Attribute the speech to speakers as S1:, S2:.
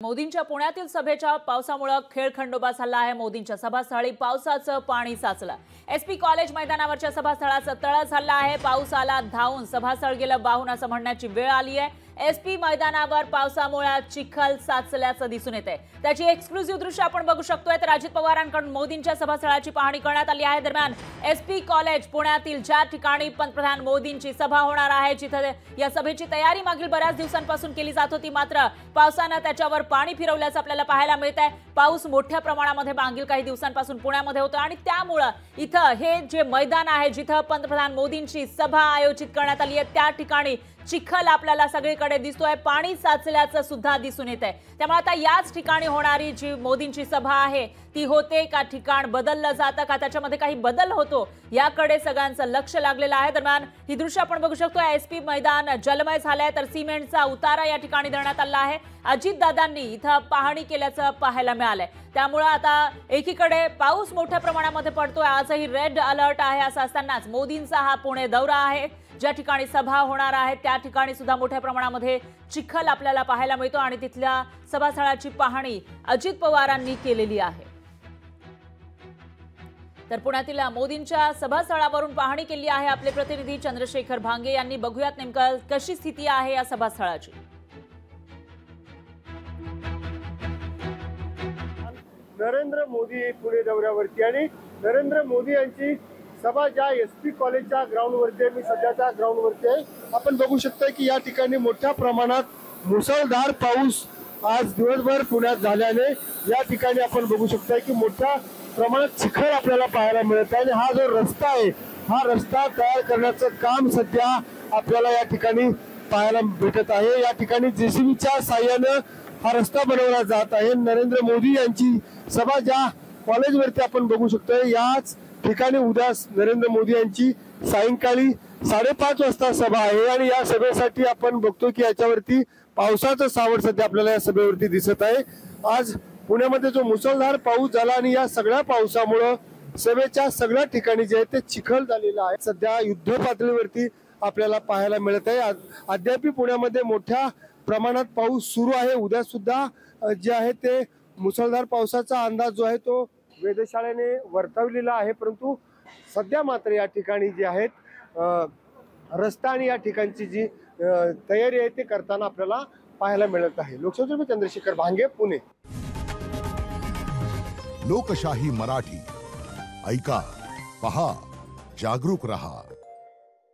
S1: मोदींच्या पुण्यातील सभेच्या पावसामुळे खेळखंडोबा झाला आहे। मोदींच्या सभास्थळी पावसाचं पाणी साचलं। एसपी कॉलेज मैदानावरच्या सभास्थळाचं तळ झालं आहे। पाऊस आला धावून सभास्थळ गेलं वाहून असं म्हणण्याची वेळ आली आहे। एसपी मैदानावर पावसामुळे चिखल साचल्याचं दिसून येतंय। त्याची एक्सक्लुझिव्ह दृश्य आपण बघू शकतोय। तर अजित पवारांकडून मोदींच्या सभास्थळाची पाहणी करण्यात आली आहे। दरम्यान एसपी कॉलेज पुण्यातील ज्या ठिकाणी पंतप्रधान मोदींची सभा होणार आहे, जिथे या सभेची तयारी मागील बऱ्याच दिवसांपासून केली जात होती, मात्र पावसाने त्याच्यावर पाणी फिरवल्याचं आपल्याला पाहायला मिळतंय। पाऊस मोठ्या प्रमाणामध्ये मागील काही दिवसांपासून पुण्यामध्ये होतो आणि त्यामुळे इथं हे जे मैदान आहे, जिथे पंतप्रधान मोदींची सभा आयोजित करण्यात आली आहे, त्या ठिकाणी चिखल आपल्याला सगळीकडे दिसतोय। पाणी साचल्याचं सुद्धा दिसून येतंय। त्यामुळे आता याच ठिकाणी होणारी जी मोदींची सभा आहे ती होते का ठिकाण बदललं जातं का, त्याच्यामध्ये काही बदल होतो, याकडे सगळ्यांचं लक्ष लागलेलं आहे। दरम्यान ही दृश्य आपण बघू शकतो। एसपी मैदान जलमय झालंय, तर सिमेंटचा उतारा या ठिकाणी देण्यात आला आहे। अजितदादांनी इथं पाहणी केल्याचं पाहायला मिळालंय। त्यामुळे आता एकीकडे पाऊस मोठ्या प्रमाणामध्ये पडतोय, आजही रेड अलर्ट आहे। असं असतानाच मोदींचा हा पुणे दौरा आहे, ज्या ठिकाणी सभा होणार आहे त्या ठिकाणी सुद्धा मोठ्या प्रमाणामध्ये चिखल आपल्याला पाहायला मिळतो आणि तिथल्या सभास्थळाची पाहणी अजित पवारांनी केलेली आहे। तर पुण्यातील मोदींच्या सभास्थळावरून पाहणी केली आहे आपले प्रतिनिधी चंद्रशेखर भांगे यांनी। बघूयात नेमकं कशी स्थिती आहे या सभास्थळाची।
S2: नरेंद्र मोदी पुणे दौऱ्यावरती आणि नरेंद्र मोदी यांची सभा ज्या एसपी कॉलेजच्या ग्राउंडवरती आहे, मी सध्याच्या ग्राउंडवरती आहे। आपण बघू शकता की या ठिकाणी मोठ्या प्रमाणात मुसळधार पाऊस आज दिवसभर पुण्यात झाल्याने या ठिकाणी आपण बघू शकता की मोठ्या प्रमाणात चिखल आपल्याला पाहायला मिळत आहे। आणि हा जो रस्ता आहे, हा रस्ता तयार करण्याचं काम सध्या आपल्याला या ठिकाणी पाहायला भेटत आहे। या ठिकाणी जेसीबीच्या साहाय्याने हा रस्ता बनवला जात आहे। नरेंद्र मोदी यांची सभा ज्या कॉलेजवरती आपण बघू शकतो, याच ठिकाणी उद्या नरेंद्र मोदी यांची सायंकाळी 5:30 वाजता सभा आहे आणि या सभेसाठी आपण बघतो की याच्यावरती पावसाचं सावट सध्या आपल्याला या सभेवरती दिसत आहे। आज पुण्यामध्ये जो मुसळधार पाऊस झाला आणि या सगळ्या पावसामुळे सभेच्या सगळ्या ठिकाणी जे आहे ते चिखल झालेलं आहे। सध्या युद्ध पातळीवरती आपल्याला पाहायला मिळत आहे। अद्याप पुण्यामध्ये मोठ्या प्रमाणात पाऊस सुरू आहे। उद्या सुद्धा जे आहे ते मुसळधार पावसाचा अंदाज जो आहे तो वेधशाळेने वर्तवलेला आहे, परंतु सध्या मात्र या ठिकाणी जे आहेत रस्ता आणि या ठिकाणची जी तयारी आहे ते करताना आपल्याला पाहायला मिळत आहे। लोकसभेचे चंद्रशेखर भांगे, पुणे।
S3: लोकशाही मराठी ऐका, पहा, जागरूक रहा।